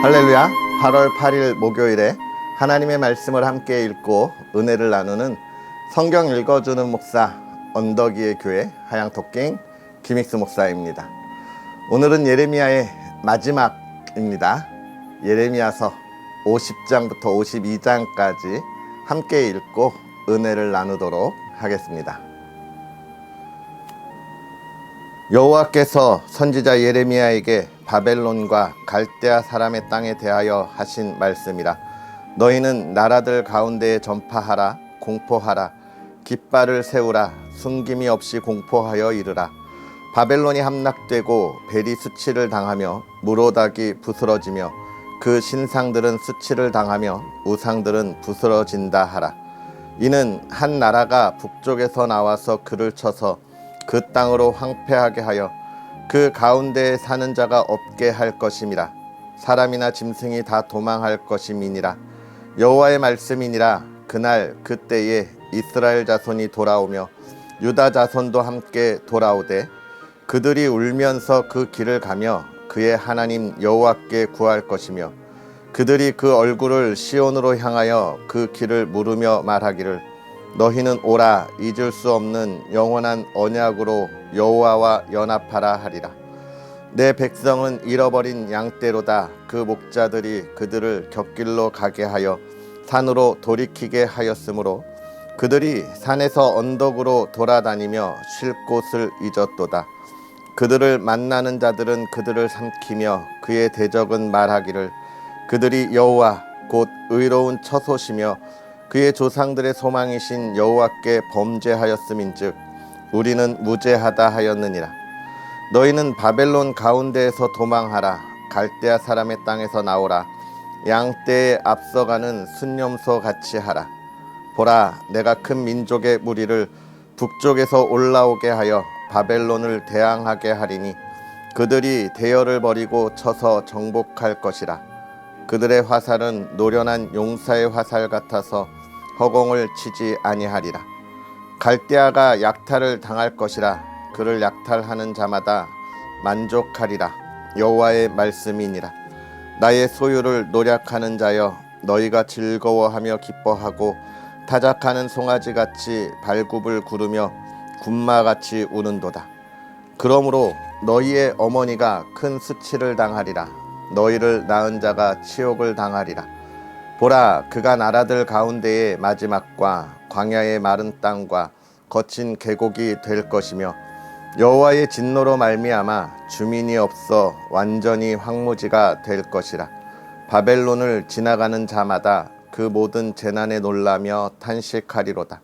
할렐루야. 8월 8일 목요일에 하나님의 말씀을 함께 읽고 은혜를 나누는 성경 읽어주는 목사 언덕이의 교회 하양토킹 김익수 목사입니다. 오늘은 예레미야의 마지막입니다. 예레미야서 50장부터 52장까지 함께 읽고 은혜를 나누도록 하겠습니다. 여호와께서 선지자 예레미야에게 바벨론과 갈대아 사람의 땅에 대하여 하신 말씀이라. 너희는 나라들 가운데에 전파하라, 공포하라, 깃발을 세우라, 숨김이 없이 공포하여 이르라. 바벨론이 함락되고 벨이 수치를 당하며 무로닥이 부스러지며 그 신상들은 수치를 당하며 우상들은 부스러진다 하라. 이는 한 나라가 북쪽에서 나와서 그를 쳐서 그 땅으로 황폐하게 하여 그 가운데에 사는 자가 없게 할 것임이라. 사람이나 짐승이 다 도망할 것임이니라. 여호와의 말씀이니라. 그날 그때에 이스라엘 자손이 돌아오며 유다 자손도 함께 돌아오되 그들이 울면서 그 길을 가며 그의 하나님 여호와께 구할 것이며 그들이 그 얼굴을 시온으로 향하여 그 길을 물으며 말하기를 너희는 오라, 잊을 수 없는 영원한 언약으로 여호와와 연합하라 하리라. 내 백성은 잃어버린 양떼로다. 그 목자들이 그들을 곁길로 가게 하여 산으로 돌이키게 하였으므로 그들이 산에서 언덕으로 돌아다니며 쉴 곳을 잊었도다. 그들을 만나는 자들은 그들을 삼키며 그의 대적은 말하기를 그들이 여호와 곧 의로운 처소시며 그의 조상들의 소망이신 여호와께 범죄하였음인즉 우리는 무죄하다 하였느니라. 너희는 바벨론 가운데에서 도망하라. 갈대아 사람의 땅에서 나오라. 양떼에 앞서가는 순념소 같이 하라. 보라, 내가 큰 민족의 무리를 북쪽에서 올라오게 하여 바벨론을 대항하게 하리니 그들이 대열을 버리고 쳐서 정복할 것이라. 그들의 화살은 노련한 용사의 화살 같아서 허공을 치지 아니하리라. 갈대아가 약탈을 당할 것이라. 그를 약탈하는 자마다 만족하리라. 여호와의 말씀이니라. 나의 소유를 노략하는 자여, 너희가 즐거워하며 기뻐하고 타작하는 송아지같이 발굽을 구르며 군마같이 우는도다. 그러므로 너희의 어머니가 큰 수치를 당하리라. 너희를 낳은 자가 치욕을 당하리라. 보라, 그가 나라들 가운데의 마지막과 광야의 마른 땅과 거친 계곡이 될 것이며 여호와의 진노로 말미암아 주민이 없어 완전히 황무지가 될 것이라. 바벨론을 지나가는 자마다 그 모든 재난에 놀라며 탄식하리로다.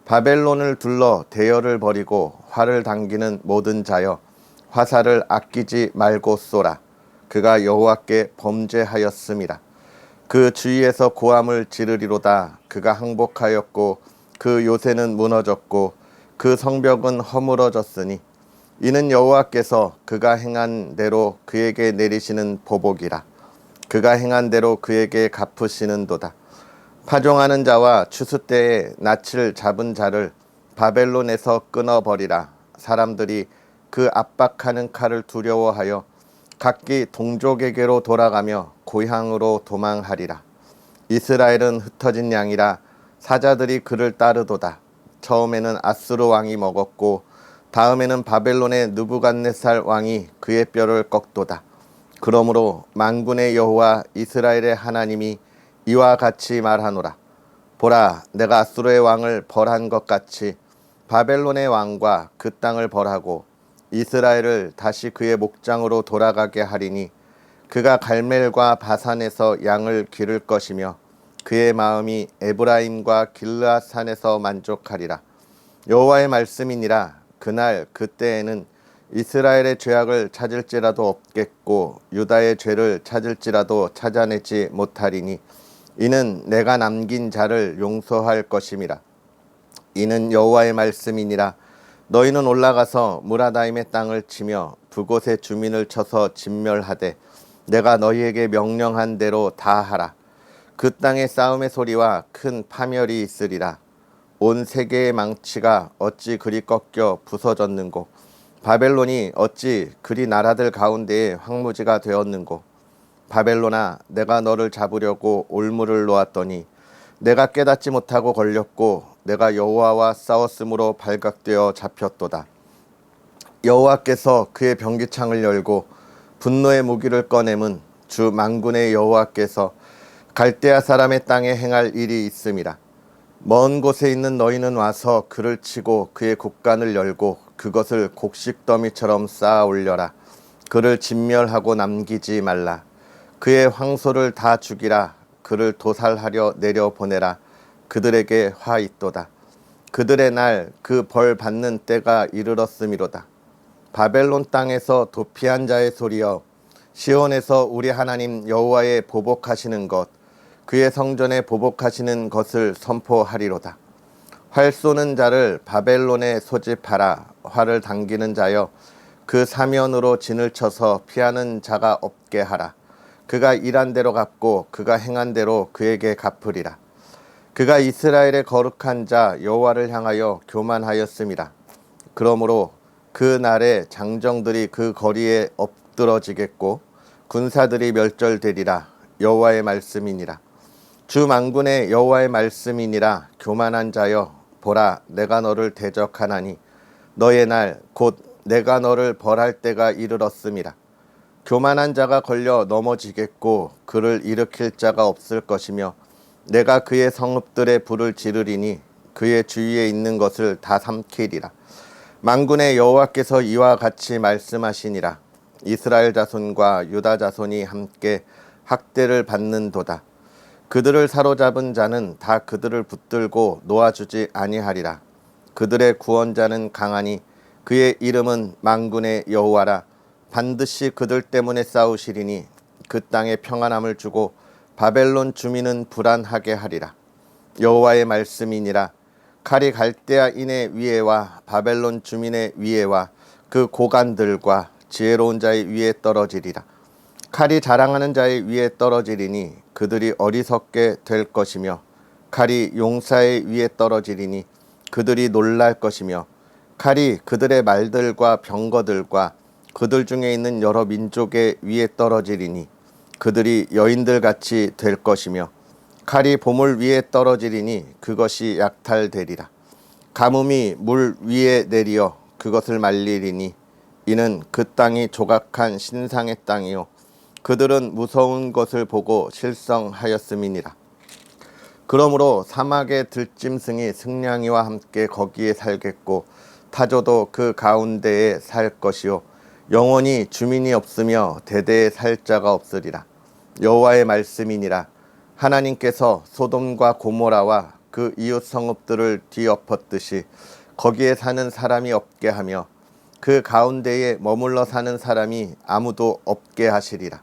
바벨론을 둘러 대열을 벌이고 활을 당기는 모든 자여, 화살을 아끼지 말고 쏘라. 그가 여호와께 범죄하였음이라. 그 주위에서 고함을 지르리로다. 그가 항복하였고 그 요새는 무너졌고 그 성벽은 허물어졌으니 이는 여호와께서 그가 행한 대로 그에게 내리시는 보복이라. 그가 행한 대로 그에게 갚으시는도다. 파종하는 자와 추수 때에 낯을 잡은 자를 바벨론에서 끊어버리라. 사람들이 그 압박하는 칼을 두려워하여 각기 동족에게로 돌아가며 고향으로 도망하리라. 이스라엘은 흩어진 양이라. 사자들이 그를 따르도다. 처음에는 아수르 왕이 먹었고 다음에는 바벨론의 느부갓네살 왕이 그의 뼈를 꺾도다. 그러므로 만군의 여호와 이스라엘의 하나님이 이와 같이 말하노라. 보라, 내가 아수르의 왕을 벌한 것 같이 바벨론의 왕과 그 땅을 벌하고 이스라엘을 다시 그의 목장으로 돌아가게 하리니 그가 갈멜과 바산에서 양을 기를 것이며 그의 마음이 에브라임과 길르앗 산에서 만족하리라. 여호와의 말씀이니라. 그날 그때에는 이스라엘의 죄악을 찾을지라도 없겠고 유다의 죄를 찾을지라도 찾아내지 못하리니 이는 내가 남긴 자를 용서할 것임이라. 이는 여호와의 말씀이니라. 너희는 올라가서 무라다임의 땅을 치며 그곳의 주민을 쳐서 진멸하되 내가 너희에게 명령한 대로 다 하라. 그 땅에 싸움의 소리와 큰 파멸이 있으리라. 온 세계의 망치가 어찌 그리 꺾여 부서졌는고 바벨론이 어찌 그리 나라들 가운데에 황무지가 되었는고 바벨론아, 내가 너를 잡으려고 올무를 놓았더니 내가 깨닫지 못하고 걸렸고 내가 여호와와 싸웠으므로 발각되어 잡혔도다. 여호와께서 그의 병기창을 열고 분노의 무기를 꺼냄은 주 만군의 여호와께서 갈대아 사람의 땅에 행할 일이 있음이라. 먼 곳에 있는 너희는 와서 그를 치고 그의 곳간을 열고 그것을 곡식더미처럼 쌓아 올려라. 그를 진멸하고 남기지 말라. 그의 황소를 다 죽이라. 그를 도살하려 내려보내라. 그들에게 화 있도다. 그들의 날 그 벌 받는 때가 이르렀음이로다. 바벨론 땅에서 도피한 자의 소리여, 시온에서 우리 하나님 여호와의 보복하시는 것, 그의 성전에 보복하시는 것을 선포하리로다. 활 쏘는 자를 바벨론에 소집하라. 활을 당기는 자여, 그 사면으로 진을 쳐서 피하는 자가 없게 하라. 그가 일한 대로 갚고 그가 행한 대로 그에게 갚으리라. 그가 이스라엘의 거룩한 자 여호와를 향하여 교만하였음이라. 그러므로 그 날에 장정들이 그 거리에 엎드러지겠고 군사들이 멸절되리라. 여호와의 말씀이니라. 주 만군의 여호와의 말씀이니라. 교만한 자여, 보라, 내가 너를 대적하나니 너의 날 곧 내가 너를 벌할 때가 이르렀음이라. 교만한 자가 걸려 넘어지겠고 그를 일으킬 자가 없을 것이며 내가 그의 성읍들의 불을 지르리니 그의 주위에 있는 것을 다 삼키리라. 만군의 여호와께서 이와 같이 말씀하시니라. 이스라엘 자손과 유다 자손이 함께 학대를 받는도다. 그들을 사로잡은 자는 다 그들을 붙들고 놓아주지 아니하리라. 그들의 구원자는 강하니 그의 이름은 만군의 여호와라. 반드시 그들 때문에 싸우시리니 그 땅에 평안함을 주고 바벨론 주민은 불안하게 하리라. 여호와의 말씀이니라. 칼이 갈대아인의 위에와 바벨론 주민의 위에와 그 고관들과 지혜로운 자의 위에 떨어지리라. 칼이 자랑하는 자의 위에 떨어지리니 그들이 어리석게 될 것이며 칼이 용사의 위에 떨어지리니 그들이 놀랄 것이며 칼이 그들의 말들과 병거들과 그들 중에 있는 여러 민족의 위에 떨어지리니 그들이 여인들같이 될 것이며 칼이 보물 위에 떨어지리니 그것이 약탈되리라. 가뭄이 물 위에 내리어 그것을 말리리니 이는 그 땅이 조각한 신상의 땅이요 그들은 무서운 것을 보고 실성하였음이니라. 그러므로 사막의 들짐승이 승냥이와 함께 거기에 살겠고 타조도 그 가운데에 살 것이요 영원히 주민이 없으며 대대에 살 자가 없으리라. 여호와의 말씀이니라. 하나님께서 소돔과 고모라와 그 이웃 성읍들을 뒤엎었듯이 거기에 사는 사람이 없게 하며 그 가운데에 머물러 사는 사람이 아무도 없게 하시리라.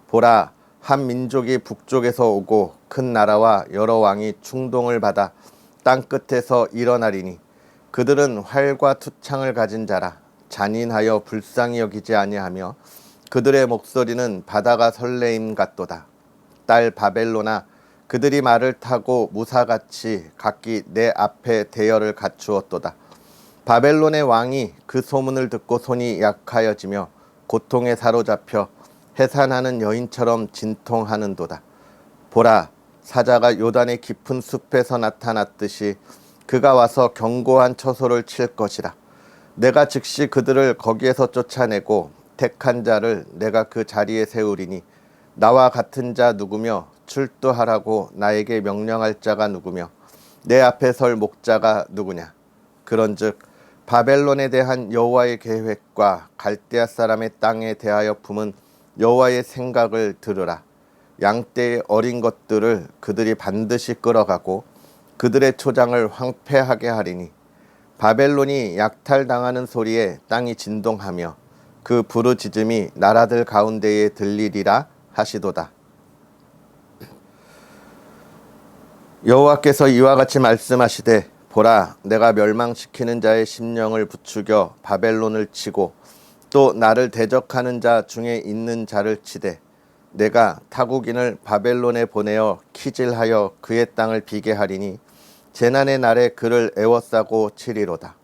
보라, 한 민족이 북쪽에서 오고 큰 나라와 여러 왕이 충동을 받아 땅 끝에서 일어나리니 그들은 활과 투창을 가진 자라. 잔인하여 불쌍히 여기지 아니하며 그들의 목소리는 바다가 설레임 같도다. 딸 바벨론아, 그들이 말을 타고 무사같이 각기 내 앞에 대열을 갖추었도다. 바벨론의 왕이 그 소문을 듣고 손이 약하여지며 고통에 사로잡혀 해산하는 여인처럼 진통하는도다. 보라, 사자가 요단의 깊은 숲에서 나타났듯이 그가 와서 견고한 처소를 칠 것이라. 내가 즉시 그들을 거기에서 쫓아내고 택한 자를 내가 그 자리에 세우리니 나와 같은 자 누구며 출두하라고 나에게 명령할 자가 누구며 내 앞에 설 목자가 누구냐. 그런즉 바벨론에 대한 여호와의 계획과 갈대아 사람의 땅에 대하여 품은 여호와의 생각을 들으라. 양떼의 어린 것들을 그들이 반드시 끌어가고 그들의 초장을 황폐하게 하리니 바벨론이 약탈당하는 소리에 땅이 진동하며 그 부르짖음이 나라들 가운데에 들리리라 하시도다. 여호와께서 이와 같이 말씀하시되 보라, 내가 멸망시키는 자의 심령을 부추겨 바벨론을 치고 또 나를 대적하는 자 중에 있는 자를 치되 내가 타국인을 바벨론에 보내어 키질하여 그의 땅을 비게 하리니 재난의 날에 그를 애워싸고 치리로다.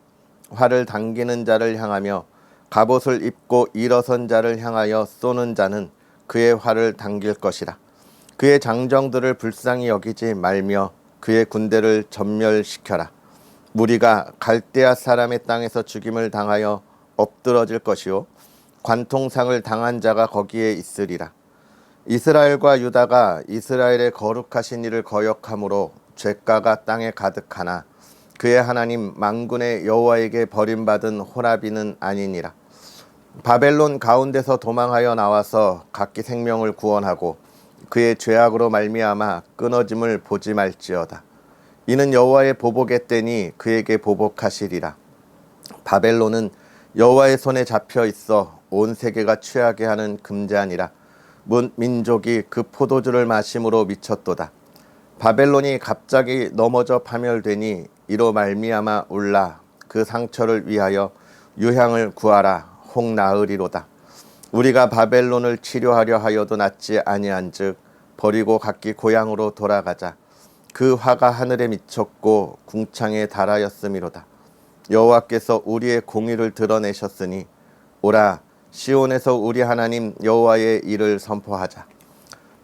활을 당기는 자를 향하며 갑옷을 입고 일어선 자를 향하여 쏘는 자는 그의 활을 당길 것이라. 그의 장정들을 불쌍히 여기지 말며 그의 군대를 전멸시켜라. 무리가 갈대아 사람의 땅에서 죽임을 당하여 엎드러질 것이요 관통상을 당한 자가 거기에 있으리라. 이스라엘과 유다가 이스라엘의 거룩하신 이를 거역함으로 죄가가 땅에 가득하나 그의 하나님 만군의 여호와에게 버림받은 호라비는 아니니라. 바벨론 가운데서 도망하여 나와서 각기 생명을 구원하고 그의 죄악으로 말미암아 끊어짐을 보지 말지어다. 이는 여호와의 보복의 때니 그에게 보복하시리라. 바벨론은 여호와의 손에 잡혀 있어 온 세계가 취하게 하는 금잔이라. 민족이 그 포도주를 마심으로 미쳤도다. 바벨론이 갑자기 넘어져 파멸되니 이로 말미암아 울라. 그 상처를 위하여 유향을 구하라. 혹 나으리로다. 우리가 바벨론을 치료하려 하여도 낫지 아니한즉 버리고 각기 고향으로 돌아가자. 그 화가 하늘에 미쳤고 궁창에 달하였음이로다. 여호와께서 우리의 공의를 드러내셨으니 오라 시온에서 우리 하나님 여호와의 일을 선포하자.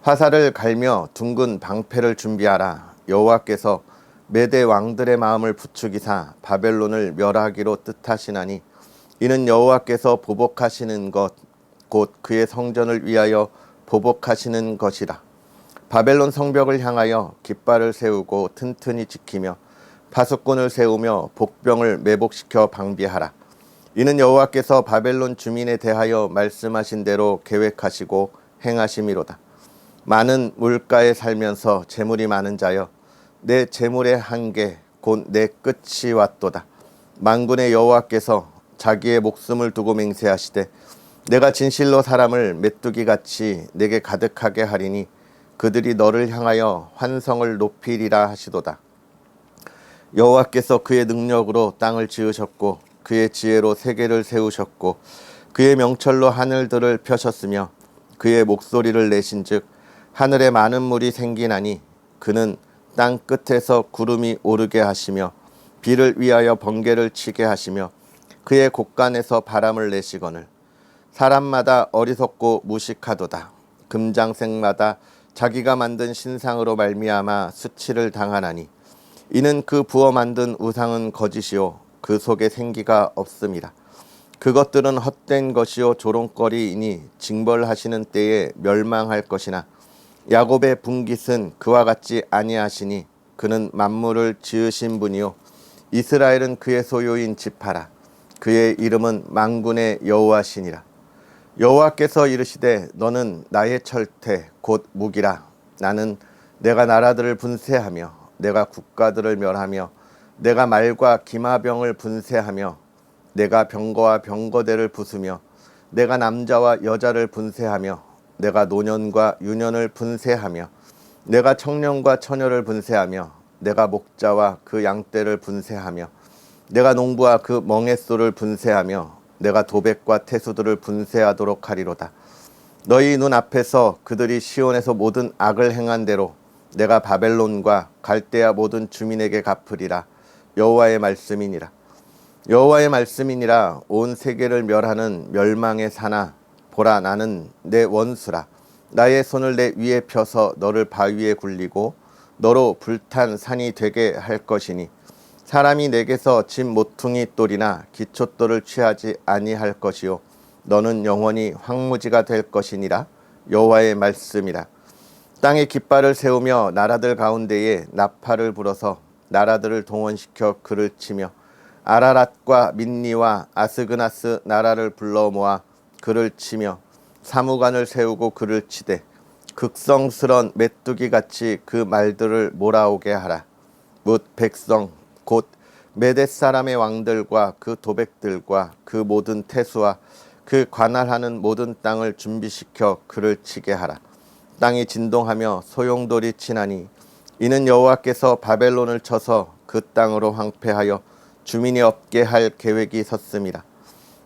화살을 갈며 둥근 방패를 준비하라. 여호와께서 메대 왕들의 마음을 부추기사 바벨론을 멸하기로 뜻하시나니 이는 여호와께서 보복하시는 것 곧 그의 성전을 위하여 보복하시는 것이라. 바벨론 성벽을 향하여 깃발을 세우고 튼튼히 지키며 파수꾼을 세우며 복병을 매복시켜 방비하라. 이는 여호와께서 바벨론 주민에 대하여 말씀하신 대로 계획하시고 행하심이로다. 많은 물가에 살면서 재물이 많은 자여 내 재물의 한계 곧 내 끝이 왔도다. 만군의 여호와께서 자기의 목숨을 두고 맹세하시되 내가 진실로 사람을 메뚜기같이 내게 가득하게 하리니 그들이 너를 향하여 환성을 높이리라 하시도다. 여호와께서 그의 능력으로 땅을 지으셨고 그의 지혜로 세계를 세우셨고 그의 명철로 하늘들을 펴셨으며 그의 목소리를 내신즉 하늘에 많은 물이 생기나니 그는 땅 끝에서 구름이 오르게 하시며 비를 위하여 번개를 치게 하시며 그의 곳간에서 바람을 내시거늘 사람마다 어리석고 무식하도다. 금장색마다 자기가 만든 신상으로 말미암아 수치를 당하나니 이는 그 부어 만든 우상은 거짓이요 그 속에 생기가 없음이라. 그것들은 헛된 것이요 조롱거리이니 징벌하시는 때에 멸망할 것이나 야곱의 분깃은 그와 같지 아니하시니 그는 만물을 지으신 분이요 이스라엘은 그의 소유인 지파라. 그의 이름은 만군의 여호와시니라. 여호와께서 이르시되 너는 나의 철퇴 곧 무기라. 나는 내가 나라들을 분쇄하며 내가 국가들을 멸하며 내가 말과 기마병을 분쇄하며 내가 병거와 병거대를 부수며 내가 남자와 여자를 분쇄하며 내가 노년과 유년을 분쇄하며 내가 청년과 처녀를 분쇄하며 내가 목자와 그 양떼를 분쇄하며 내가 농부와 그 멍에소를 분쇄하며 내가 도백과 태수들을 분쇄하도록 하리로다. 너희 눈 앞에서 그들이 시온에서 모든 악을 행한 대로 내가 바벨론과 갈대아 모든 주민에게 갚으리라. 여호와의 말씀이니라. 여호와의 말씀이니라. 온 세계를 멸하는 멸망의 사나 보라 나는 내 원수라. 나의 손을 내 위에 펴서 너를 바위에 굴리고 너로 불탄 산이 되게 할 것이니 사람이 내게서 집 모퉁이 돌이나 기초돌을 취하지 아니할 것이요 너는 영원히 황무지가 될 것이니라. 여호와의 말씀이라. 땅에 깃발을 세우며 나라들 가운데에 나팔을 불어서 나라들을 동원시켜 그를 치며 아라랏과 민니와 아스그나스 나라를 불러 모아 그를 치며 사무관을 세우고 그를 치되 극성스런 메뚜기같이 그 말들을 몰아오게 하라. 뭇 백성 곧 메대 사람의 왕들과 그 도백들과 그 모든 태수와 그 관할하는 모든 땅을 준비시켜 그를 치게 하라. 땅이 진동하며 소용돌이 치나니 이는 여호와께서 바벨론을 쳐서 그 땅으로 황폐하여 주민이 없게 할 계획이 섰음이라.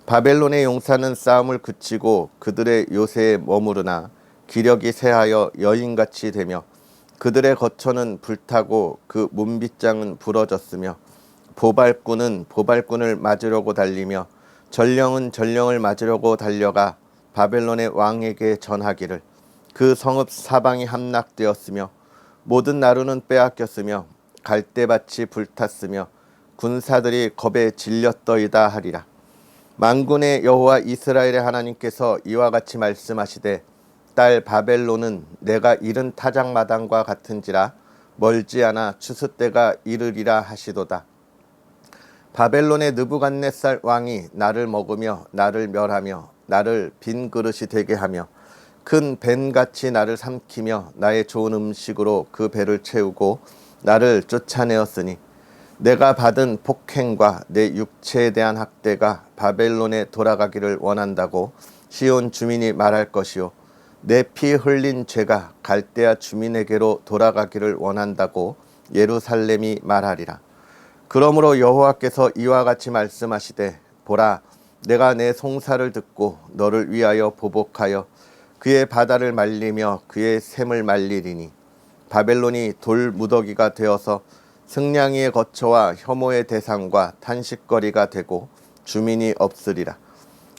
바벨론의 용사는 싸움을 그치고 그들의 요새에 머무르나 기력이 쇠하여 여인같이 되며 그들의 거처는 불타고 그 문빗장은 부러졌으며 보발꾼은 보발꾼을 맞으려고 달리며 전령은 전령을 맞으려고 달려가 바벨론의 왕에게 전하기를 그 성읍 사방이 함락되었으며 모든 나루는 빼앗겼으며 갈대밭이 불탔으며 군사들이 겁에 질렸더이다 하리라. 만군의 여호와 이스라엘의 하나님께서 이와 같이 말씀하시되 딸 바벨론은 내가 이른 타작마당과 같은지라 멀지 않아 추수 때가 이르리라 하시도다. 바벨론의 느부갓네살 왕이 나를 먹으며 나를 멸하며 나를 빈 그릇이 되게 하며 큰 뱀같이 나를 삼키며 나의 좋은 음식으로 그 배를 채우고 나를 쫓아내었으니 내가 받은 폭행과 내 육체에 대한 학대가 바벨론에 돌아가기를 원한다고 시온 주민이 말할 것이요 내 피 흘린 죄가 갈대아 주민에게로 돌아가기를 원한다고 예루살렘이 말하리라. 그러므로 여호와께서 이와 같이 말씀하시되 보라 내가 내 송사를 듣고 너를 위하여 보복하여 그의 바다를 말리며 그의 샘을 말리리니 바벨론이 돌 무더기가 되어서 승냥이의 거처와 혐오의 대상과 탄식거리가 되고 주민이 없으리라.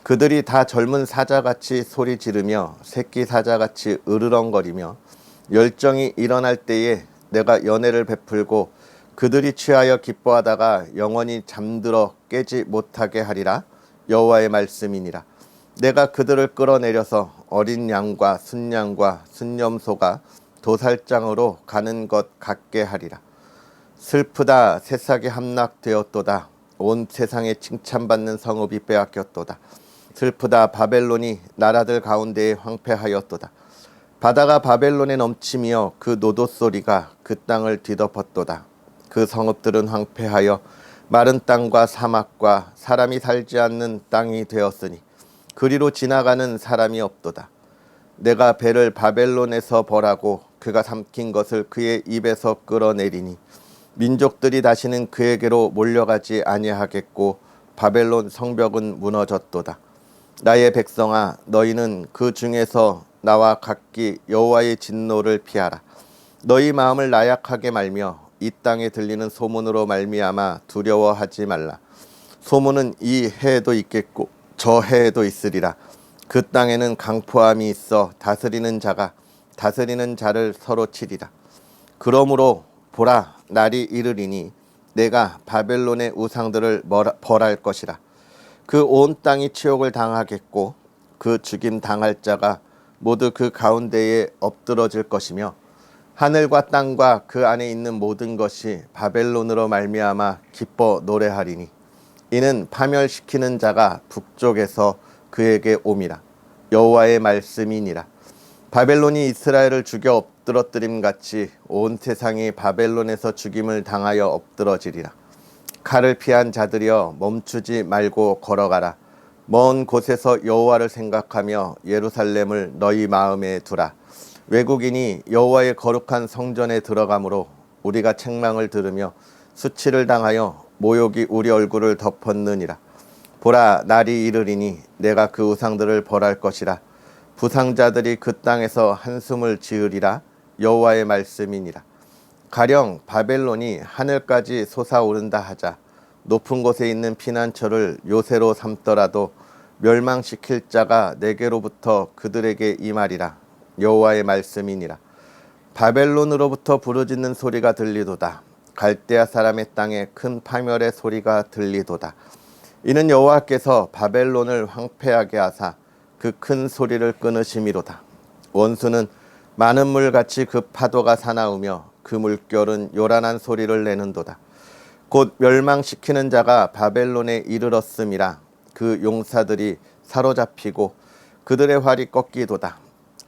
그들이 다 젊은 사자같이 소리 지르며 새끼 사자같이 으르렁거리며 열정이 일어날 때에 내가 연애를 베풀고 그들이 취하여 기뻐하다가 영원히 잠들어 깨지 못하게 하리라. 여호와의 말씀이니라. 내가 그들을 끌어내려서 어린 양과 순양과 순염소가 도살장으로 가는 것 같게 하리라. 슬프다 새싹이 함락되었도다. 온 세상에 칭찬받는 성읍이 빼앗겼도다. 슬프다 바벨론이 나라들 가운데에 황폐하였도다. 바다가 바벨론에 넘치며 그 노도 소리가 그 땅을 뒤덮었도다. 그 성읍들은 황폐하여 마른 땅과 사막과 사람이 살지 않는 땅이 되었으니 그리로 지나가는 사람이 없도다. 내가 배를 바벨론에서 벌하고 그가 삼킨 것을 그의 입에서 끌어내리니 민족들이 다시는 그에게로 몰려가지 아니하겠고 바벨론 성벽은 무너졌도다. 나의 백성아 너희는 그 중에서 나와 각기 여호와의 진노를 피하라. 너희 마음을 나약하게 말며 이 땅에 들리는 소문으로 말미암아 두려워하지 말라. 소문은 이 해에도 있겠고 저 해에도 있으리라. 그 땅에는 강포함이 있어 다스리는 자가 다스리는 자를 서로 치리라. 그러므로 보라 날이 이르리니 내가 바벨론의 우상들을 벌할 것이라. 그 온 땅이 치욕을 당하겠고 그 죽임 당할 자가 모두 그 가운데에 엎드러질 것이며 하늘과 땅과 그 안에 있는 모든 것이 바벨론으로 말미암아 기뻐 노래하리니 이는 파멸시키는 자가 북쪽에서 그에게 옴이라. 여호와의 말씀이니라. 바벨론이 이스라엘을 죽여 엎드러뜨림 같이 온 세상이 바벨론에서 죽임을 당하여 엎드러지리라. 칼을 피한 자들이여 멈추지 말고 걸어가라. 먼 곳에서 여호와를 생각하며 예루살렘을 너희 마음에 두라. 외국인이 여호와의 거룩한 성전에 들어가므로 우리가 책망을 들으며 수치를 당하여 모욕이 우리 얼굴을 덮었느니라. 보라 날이 이르리니 내가 그 우상들을 벌할 것이라. 부상자들이 그 땅에서 한숨을 지으리라. 여호와의 말씀이니라. 가령 바벨론이 하늘까지 솟아오른다 하자 높은 곳에 있는 피난처를 요새로 삼더라도 멸망시킬 자가 내게로부터 그들에게 임하리라. 여호와의 말씀이니라. 바벨론으로부터 부르짖는 소리가 들리도다. 갈대아 사람의 땅에 큰 파멸의 소리가 들리도다. 이는 여호와께서 바벨론을 황폐하게 하사 그 큰 소리를 끊으심이로다. 원수는 많은 물같이 그 파도가 사나우며 그 물결은 요란한 소리를 내는도다. 곧 멸망시키는 자가 바벨론에 이르렀음이라. 그 용사들이 사로잡히고 그들의 활이 꺾이도다.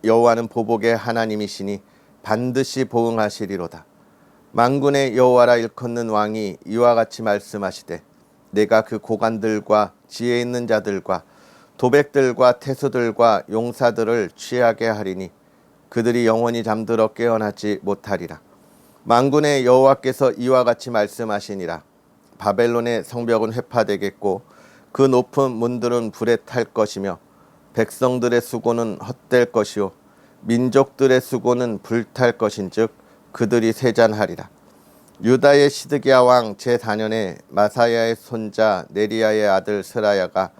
여호와는 보복의 하나님이시니 반드시 보응하시리로다. 만군의 여호와라 일컫는 왕이 이와 같이 말씀하시되 내가 그 고관들과 지혜 있는 자들과 도백들과 태수들과 용사들을 취하게 하리니 그들이 영원히 잠들어 깨어나지 못하리라. 만군의 여호와께서 이와 같이 말씀하시니라. 바벨론의 성벽은 회파되겠고 그 높은 문들은 불에 탈 것이며 백성들의 수고는 헛될 것이요 민족들의 수고는 불탈 것인즉 그들이 세잔하리라. 유다의 시드기야 왕 제4년에 마사야의 손자 네리야의 아들 스라야가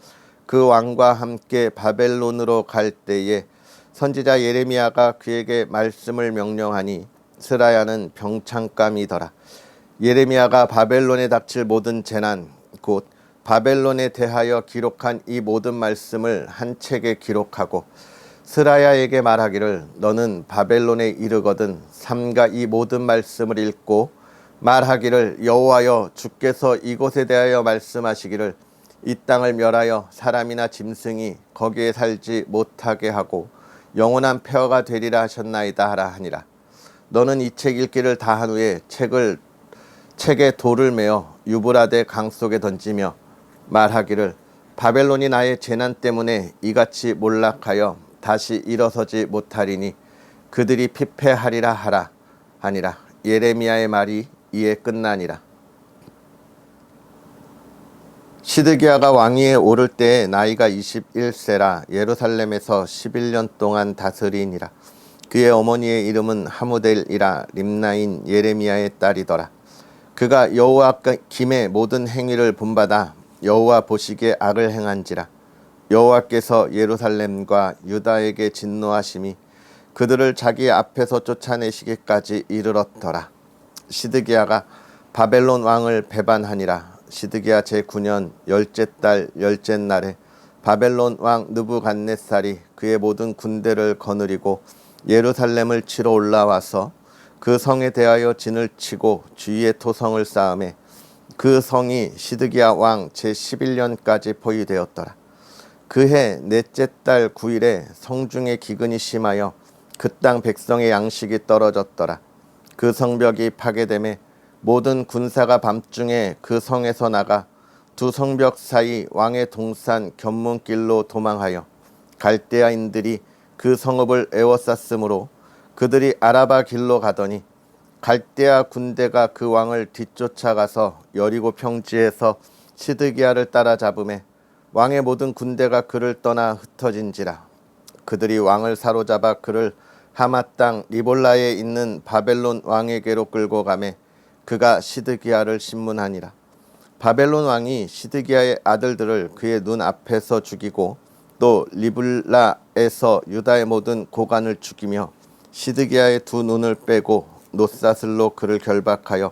그 왕과 함께 바벨론으로 갈 때에 선지자 예레미야가 그에게 말씀을 명령하니 스라야는 병창감이더라. 예레미야가 바벨론에 닥칠 모든 재난 곧 바벨론에 대하여 기록한 이 모든 말씀을 한 책에 기록하고 스라야에게 말하기를 너는 바벨론에 이르거든 삼가 이 모든 말씀을 읽고 말하기를 여호와여 주께서 이곳에 대하여 말씀하시기를 이 땅을 멸하여 사람이나 짐승이 거기에 살지 못하게 하고 영원한 폐허가 되리라 하셨나이다 하라 하니라. 너는 이 책 읽기를 다한 후에 책에 돌을 메어 유브라데 강 속에 던지며 말하기를 바벨론이 나의 재난 때문에 이같이 몰락하여 다시 일어서지 못하리니 그들이 피폐하리라 하라 하니라. 예레미야의 말이 이에 끝나니라. 시드기야가 왕위에 오를 때에 나이가 21세라 예루살렘에서 11년 동안 다스리니라. 그의 어머니의 이름은 하무델이라 림나인 예레미야의 딸이더라. 그가 여호와 김의 모든 행위를 본받아 여호와 보시기에 악을 행한지라. 여호와께서 예루살렘과 유다에게 진노하심이 그들을 자기 앞에서 쫓아내시기까지 이르렀더라. 시드기야가 바벨론 왕을 배반하니라. 시드기야 제9년 열째 달 열째 날에 바벨론 왕 느부갓네살이 그의 모든 군대를 거느리고 예루살렘을 치러 올라와서 그 성에 대하여 진을 치고 주위에 토성을 쌓음에 그 성이 시드기야 왕 제11년까지 포위되었더라. 그해 넷째 달 9일에 성중에 기근이 심하여 그 땅 백성의 양식이 떨어졌더라. 그 성벽이 파괴되매 모든 군사가 밤중에 그 성에서 나가 두 성벽 사이 왕의 동산 견문길로 도망하여 갈대아인들이 그 성읍을 에워쌌으므로 그들이 아라바 길로 가더니 갈대아 군대가 그 왕을 뒤쫓아가서 여리고 평지에서 시드기야를 따라잡음에 왕의 모든 군대가 그를 떠나 흩어진지라. 그들이 왕을 사로잡아 그를 하마 땅 리볼라에 있는 바벨론 왕에게로 끌고 가매 그가 시드기야를 신문하니라. 바벨론 왕이 시드기야의 아들들을 그의 눈 앞에서 죽이고 또 리블라에서 유다의 모든 고관을 죽이며 시드기야의 두 눈을 빼고 놋사슬로 그를 결박하여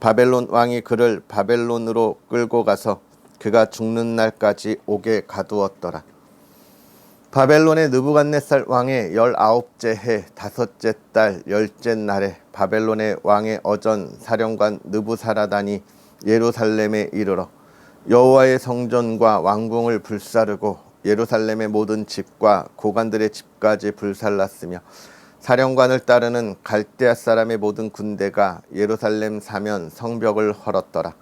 바벨론 왕이 그를 바벨론으로 끌고 가서 그가 죽는 날까지 옥에 가두었더라. 바벨론의 느부갓네살 왕의 19째 해 5째 달 10째 날에 바벨론의 왕의 어전 사령관 느부사라단이 예루살렘에 이르러 여호와의 성전과 왕궁을 불사르고 예루살렘의 모든 집과 고관들의 집까지 불살랐으며 사령관을 따르는 갈대아 사람의 모든 군대가 예루살렘 사면 성벽을 헐었더라.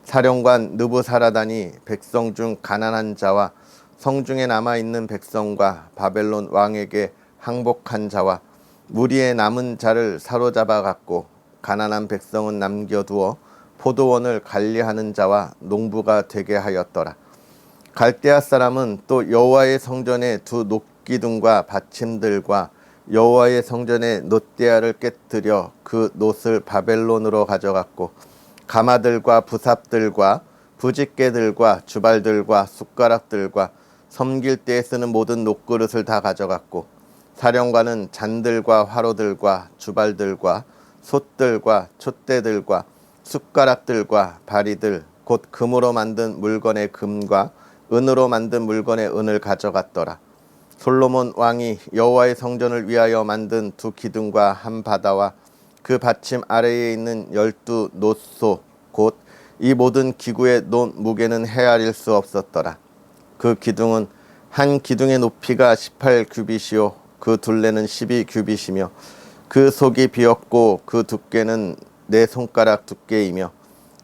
사령관 느부사라단이 백성 중 가난한 자와 성중에 남아있는 백성과 바벨론 왕에게 항복한 자와 무리의 남은 자를 사로잡아 갔고 가난한 백성은 남겨두어 포도원을 관리하는 자와 농부가 되게 하였더라. 갈대아 사람은 또 여호와의 성전의 두 놋기둥과 받침들과 여호와의 성전의 놋대야를 깨뜨려 그 놋을 바벨론으로 가져갔고 가마들과 부삽들과 부집개들과 주발들과 숟가락들과 섬길 때에 쓰는 모든 놋그릇을 다 가져갔고 사령관은 잔들과 화로들과 주발들과 솥들과 촛대들과 숟가락들과 바리들 곧 금으로 만든 물건의 금과 은으로 만든 물건의 은을 가져갔더라. 솔로몬 왕이 여호와의 성전을 위하여 만든 두 기둥과 한 바다와 그 받침 아래에 있는 12 놋소 곧 이 모든 기구의 놋 무게는 헤아릴 수 없었더라. 그 기둥은 한 기둥의 높이가 18규빗이요 그 둘레는 12규빗이며 그 속이 비었고 그 두께는 4손가락 두께이며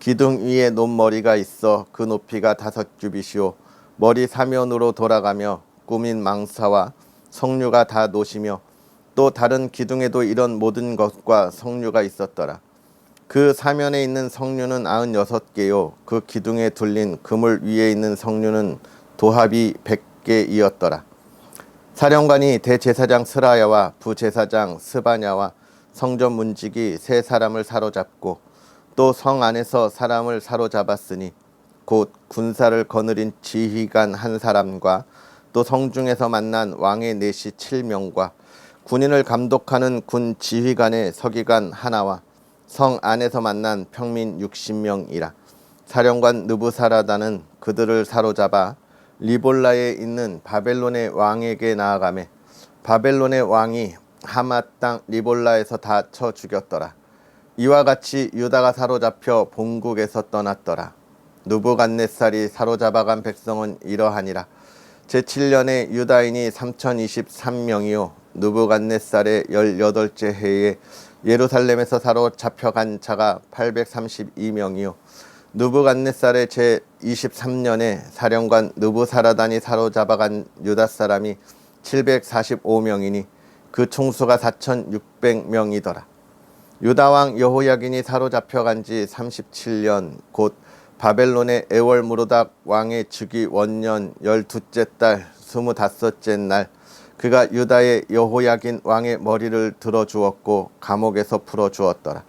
기둥 위에 놋머리가 있어 그 높이가 5규빗이요 머리 사면으로 돌아가며 꾸민 망사와 석류가 다 놋이며 또 다른 기둥에도 이런 모든 것과 석류가 있었더라. 그 사면에 있는 석류는 96개요 그 기둥에 둘린 그물 위에 있는 석류는 도합이 100개이었더라. 사령관이 대제사장 스라야와 부제사장 스바냐와 성전 문지기 3사람을 사로잡고 또 성 안에서 사람을 사로잡았으니 곧 군사를 거느린 지휘관 한 사람과 또 성중에서 만난 왕의 내시 7명과 군인을 감독하는 군 지휘관의 서기관 하나와 성 안에서 만난 평민 60명이라. 사령관 느부사라다는 그들을 사로잡아 리볼라에 있는 바벨론의 왕에게 나아가매 바벨론의 왕이 하맛 땅 리볼라에서 다 쳐 죽였더라. 이와 같이 유다가 사로잡혀 본국에서 떠났더라. 느부갓네살이 사로잡아간 백성은 이러하니라. 제7년에 유다인이 3023명이요 느부갓네살의 18째 해에 예루살렘에서 사로잡혀간 자가 832명이요 느부갓네살의 제23년에 사령관 느부사라단이 사로잡아간 유다 사람이 745명이니 그 총수가 4600명이더라. 유다왕 여호야긴이 사로잡혀간 지 37년 곧 바벨론의 에월무로닥 왕의 즉위 원년 12째 달 25째 날 그가 유다의 여호야긴 왕의 머리를 들어주었고 감옥에서 풀어주었더라.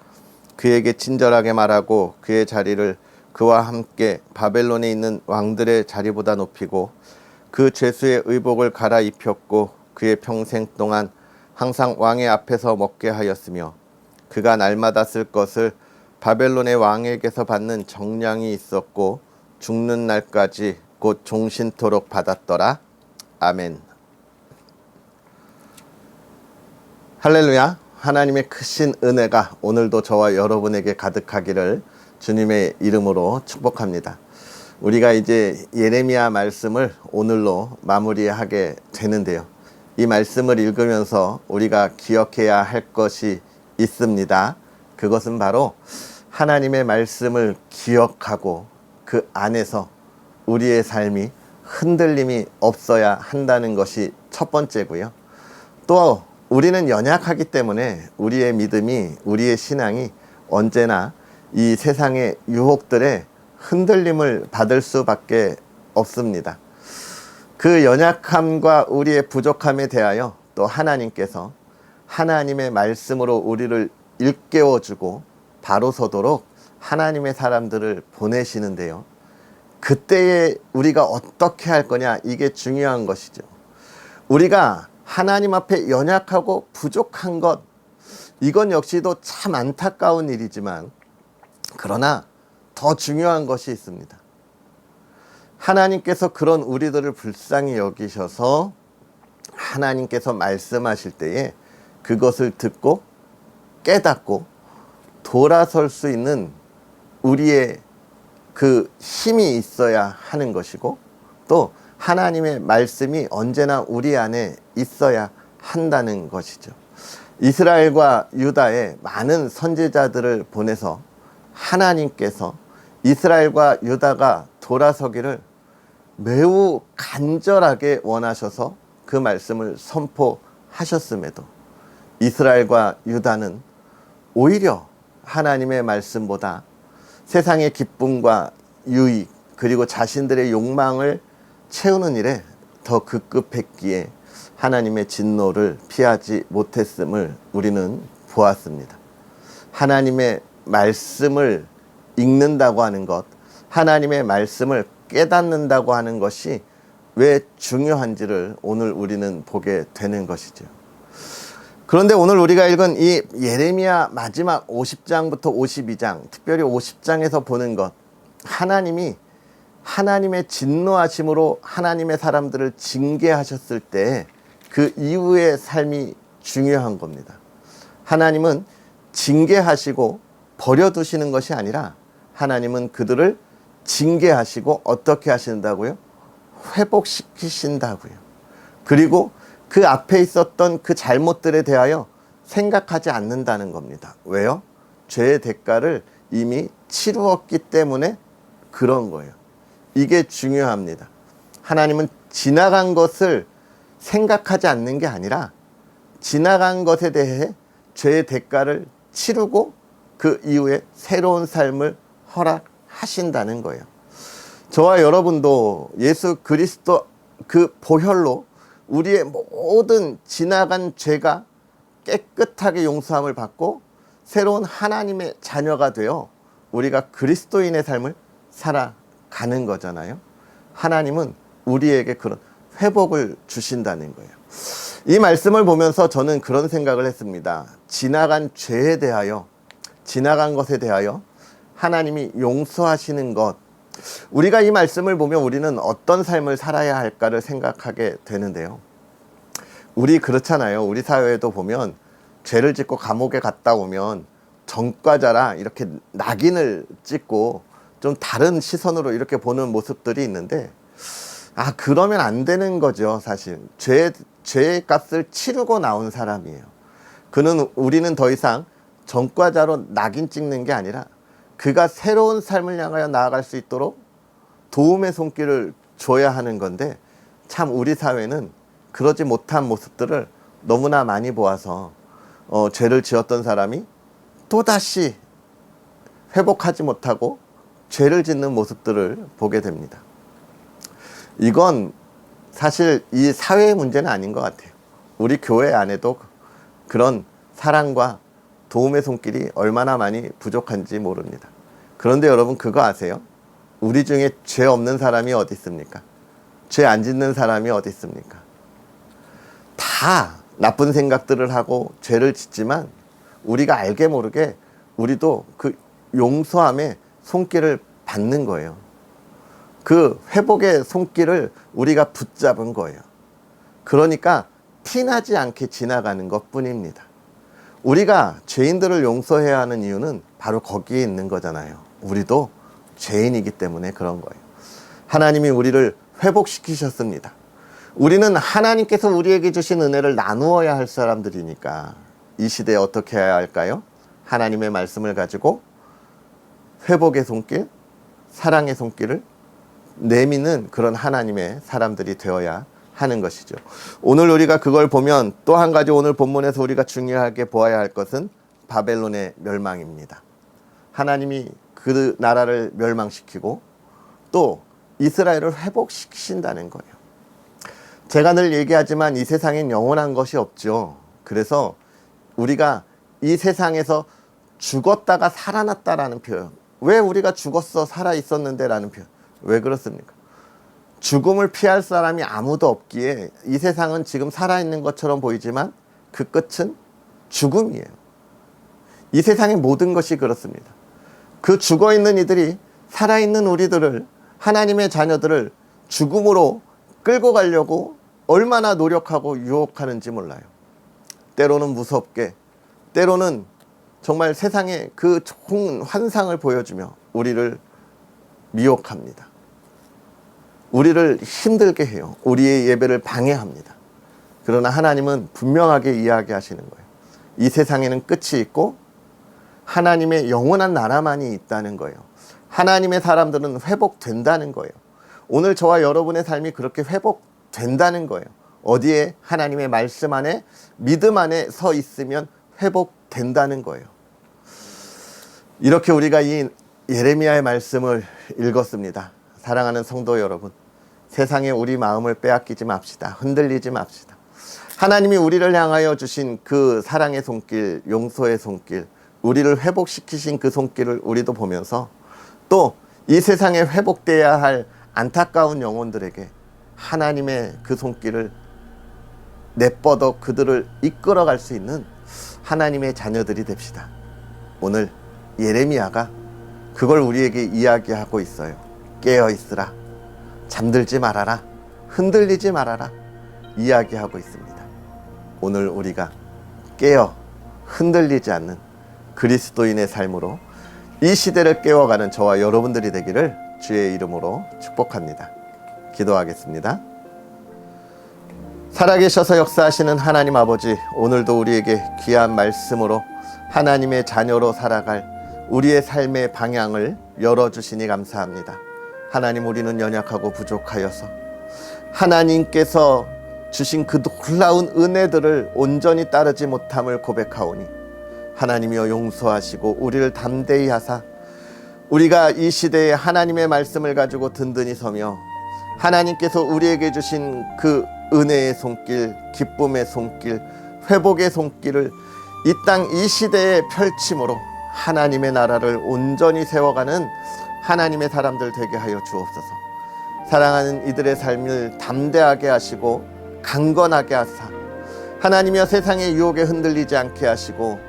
그에게 친절하게 말하고 그의 자리를 그와 함께 바벨론에 있는 왕들의 자리보다 높이고 그 죄수의 의복을 갈아입혔고 그의 평생 동안 항상 왕의 앞에서 먹게 하였으며 그가 날마다 쓸 것을 바벨론의 왕에게서 받는 정량이 있었고 죽는 날까지 곧 종신토록 받았더라. 아멘. 할렐루야. 하나님의 크신 은혜가 오늘도 저와 여러분에게 가득하기를 주님의 이름으로 축복합니다. 우리가 이제 예레미야 말씀을 오늘로 마무리하게 되는데요. 이 말씀을 읽으면서 우리가 기억해야 할 것이 있습니다. 그것은 바로 하나님의 말씀을 기억하고 그 안에서 우리의 삶이 흔들림이 없어야 한다는 것이 첫 번째고요. 또 우리는 연약하기 때문에 우리의 믿음이, 우리의 신앙이 언제나 이 세상의 유혹들에 흔들림을 받을 수밖에 없습니다. 그 연약함과 우리의 부족함에 대하여 또 하나님께서 하나님의 말씀으로 우리를 일깨워주고 바로 서도록 하나님의 사람들을 보내시는데요. 그때에 우리가 어떻게 할 거냐, 이게 중요한 것이죠. 우리가 하나님 앞에 연약하고 부족한 것, 이건 역시도 참 안타까운 일이지만 그러나 더 중요한 것이 있습니다. 하나님께서 그런 우리들을 불쌍히 여기셔서 하나님께서 말씀하실 때에 그것을 듣고 깨닫고 돌아설 수 있는 우리의 그 힘이 있어야 하는 것이고 또 하나님의 말씀이 언제나 우리 안에 있어야 한다는 것이죠. 이스라엘과 유다에 많은 선지자들을 보내서 하나님께서 이스라엘과 유다가 돌아서기를 매우 간절하게 원하셔서 그 말씀을 선포하셨음에도 이스라엘과 유다는 오히려 하나님의 말씀보다 세상의 기쁨과 유익 그리고 자신들의 욕망을 채우는 일에 더 급급했기에 하나님의 진노를 피하지 못했음을 우리는 보았습니다. 하나님의 말씀을 읽는다고 하는 것, 하나님의 말씀을 깨닫는다고 하는 것이 왜 중요한지를 오늘 우리는 보게 되는 것이죠. 그런데 오늘 우리가 읽은 이 예레미야 마지막 50장부터 52장, 특별히 50장에서 보는 것, 하나님이 하나님의 진노하심으로 하나님의 사람들을 징계하셨을 때 그 이후의 삶이 중요한 겁니다. 하나님은 징계하시고 버려두시는 것이 아니라 하나님은 그들을 징계하시고 어떻게 하신다고요? 회복시키신다고요. 그리고 그 앞에 있었던 그 잘못들에 대하여 생각하지 않는다는 겁니다. 왜요? 죄의 대가를 이미 치루었기 때문에 그런 거예요. 이게 중요합니다. 하나님은 지나간 것을 생각하지 않는 게 아니라 지나간 것에 대해 죄의 대가를 치르고 그 이후에 새로운 삶을 허락하신다는 거예요. 저와 여러분도 예수 그리스도 그 보혈로 우리의 모든 지나간 죄가 깨끗하게 용서함을 받고 새로운 하나님의 자녀가 되어 우리가 그리스도인의 삶을 살아갑니다. 가는 거잖아요. 하나님은 우리에게 그런 회복을 주신다는 거예요. 이 말씀을 보면서 저는 그런 생각을 했습니다. 지나간 죄에 대하여, 지나간 것에 대하여 하나님이 용서하시는 것, 우리가 이 말씀을 보면 우리는 어떤 삶을 살아야 할까를 생각하게 되는데요. 우리 그렇잖아요. 우리 사회에도 보면 죄를 짓고 감옥에 갔다 오면 전과자라 이렇게 낙인을 찍고 좀 다른 시선으로 이렇게 보는 모습들이 있는데, 그러면 안 되는 거죠. 사실 죄의 값을 치르고 나온 사람이에요. 우리는 더 이상 전과자로 낙인 찍는 게 아니라 그가 새로운 삶을 향하여 나아갈 수 있도록 도움의 손길을 줘야 하는 건데, 참 우리 사회는 그러지 못한 모습들을 너무나 많이 보아서 죄를 지었던 사람이 또다시 회복하지 못하고 죄를 짓는 모습들을 보게 됩니다. 이건 사실 이 사회의 문제는 아닌 것 같아요. 우리 교회 안에도 그런 사랑과 도움의 손길이 얼마나 많이 부족한지 모릅니다. 그런데 여러분 그거 아세요? 우리 중에 죄 없는 사람이 어디 있습니까? 죄 안 짓는 사람이 어디 있습니까? 다 나쁜 생각들을 하고 죄를 짓지만 우리가 알게 모르게 우리도 그 용서함의 손길을 받는 거예요. 그 회복의 손길을 우리가 붙잡은 거예요. 그러니까 티나지 않게 지나가는 것 뿐입니다. 우리가 죄인들을 용서해야 하는 이유는 바로 거기에 있는 거잖아요. 우리도 죄인이기 때문에 그런 거예요. 하나님이 우리를 회복시키셨습니다. 우리는 하나님께서 우리에게 주신 은혜를 나누어야 할 사람들이니까 이 시대에 어떻게 해야 할까요? 하나님의 말씀을 가지고 회복의 손길, 사랑의 손길을 내미는 그런 하나님의 사람들이 되어야 하는 것이죠. 오늘 우리가 그걸 보면 또 한 가지 오늘 본문에서 우리가 중요하게 보아야 할 것은 바벨론의 멸망입니다. 하나님이 그 나라를 멸망시키고 또 이스라엘을 회복시키신다는 거예요. 제가 늘 얘기하지만 이 세상엔 영원한 것이 없죠. 그래서 우리가 이 세상에서 죽었다가 살아났다라는 표현, 왜 우리가 죽었어 살아 있었는데 라는 표현, 왜 그렇습니까? 죽음을 피할 사람이 아무도 없기에 이 세상은 지금 살아있는 것처럼 보이지만 그 끝은 죽음이에요. 이 세상의 모든 것이 그렇습니다. 그 죽어있는 이들이 살아있는 우리들을, 하나님의 자녀들을 죽음으로 끌고 가려고 얼마나 노력하고 유혹하는지 몰라요. 때로는 무섭게, 때로는 정말 세상의 그 좋은 환상을 보여주며 우리를 미혹합니다. 우리를 힘들게 해요. 우리의 예배를 방해합니다. 그러나 하나님은 분명하게 이야기하시는 거예요. 이 세상에는 끝이 있고 하나님의 영원한 나라만이 있다는 거예요. 하나님의 사람들은 회복된다는 거예요. 오늘 저와 여러분의 삶이 그렇게 회복된다는 거예요. 어디에? 하나님의 말씀 안에, 믿음 안에 서 있으면 회복된다는 거예요. 이렇게 우리가 이 예레미야의 말씀을 읽었습니다. 사랑하는 성도 여러분, 세상에 우리 마음을 빼앗기지 맙시다. 흔들리지 맙시다. 하나님이 우리를 향하여 주신 그 사랑의 손길, 용서의 손길, 우리를 회복시키신 그 손길을 우리도 보면서 또 이 세상에 회복돼야 할 안타까운 영혼들에게 하나님의 그 손길을 내뻗어 그들을 이끌어갈 수 있는 하나님의 자녀들이 됩시다. 오늘 예레미야가 그걸 우리에게 이야기하고 있어요. 깨어 있으라, 잠들지 말아라, 흔들리지 말아라 이야기하고 있습니다. 오늘 우리가 깨어 흔들리지 않는 그리스도인의 삶으로 이 시대를 깨워가는 저와 여러분들이 되기를 주의 이름으로 축복합니다. 기도하겠습니다. 살아계셔서 역사하시는 하나님 아버지, 오늘도 우리에게 귀한 말씀으로 하나님의 자녀로 살아갈 우리의 삶의 방향을 열어주시니 감사합니다. 하나님, 우리는 연약하고 부족하여서 하나님께서 주신 그 놀라운 은혜들을 온전히 따르지 못함을 고백하오니 하나님이여 용서하시고 우리를 담대히 하사 우리가 이 시대에 하나님의 말씀을 가지고 든든히 서며 하나님께서 우리에게 주신 그 은혜의 손길, 기쁨의 손길, 회복의 손길을 이 땅 이 시대에 펼침으로 하나님의 나라를 온전히 세워가는 하나님의 사람들 되게 하여 주옵소서. 사랑하는 이들의 삶을 담대하게 하시고 강건하게 하사 하나님이여 세상의 유혹에 흔들리지 않게 하시고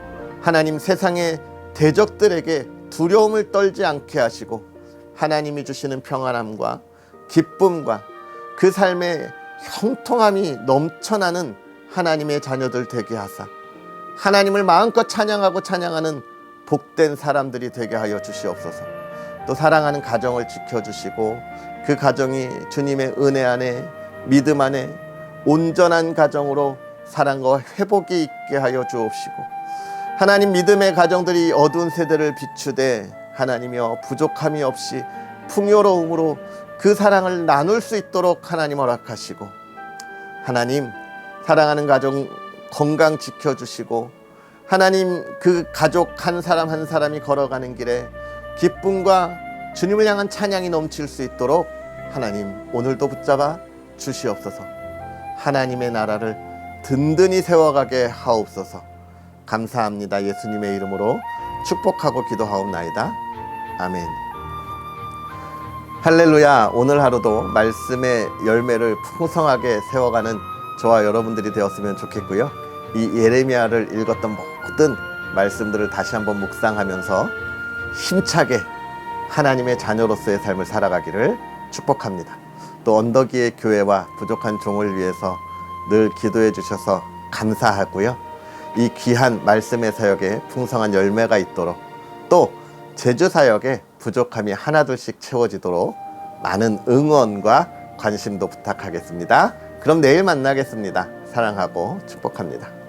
하나님 세상의 대적들에게 두려움을 떨지 않게 하시고 하나님이 주시는 평안함과 기쁨과 그 삶의 형통함이 넘쳐나는 하나님의 자녀들 되게 하사 하나님을 마음껏 찬양하고 찬양하는 복된 사람들이 되게 하여 주시옵소서. 또 사랑하는 가정을 지켜주시고 그 가정이 주님의 은혜 안에 믿음 안에 온전한 가정으로 사랑과 회복이 있게 하여 주옵시고 하나님 믿음의 가정들이 어두운 세대를 비추되 하나님이여 부족함이 없이 풍요로움으로 그 사랑을 나눌 수 있도록 하나님 허락하시고 하나님 사랑하는 가정 건강 지켜주시고 하나님 그 가족 한 사람 한 사람이 걸어가는 길에 기쁨과 주님을 향한 찬양이 넘칠 수 있도록 하나님 오늘도 붙잡아 주시옵소서. 하나님의 나라를 든든히 세워가게 하옵소서. 감사합니다. 예수님의 이름으로 축복하고 기도하옵나이다. 아멘. 할렐루야. 오늘 하루도 말씀의 열매를 풍성하게 세워가는 저와 여러분들이 되었으면 좋겠고요. 이 예레미야를 읽었던 모든 말씀들을 다시 한번 묵상하면서 힘차게 하나님의 자녀로서의 삶을 살아가기를 축복합니다. 또 언덕위의 교회와 부족한 종을 위해서 늘 기도해 주셔서 감사하고요. 이 귀한 말씀의 사역에 풍성한 열매가 있도록 또 제주 사역에 부족함이 하나둘씩 채워지도록 많은 응원과 관심도 부탁하겠습니다. 그럼 내일 만나겠습니다. 사랑하고 축복합니다.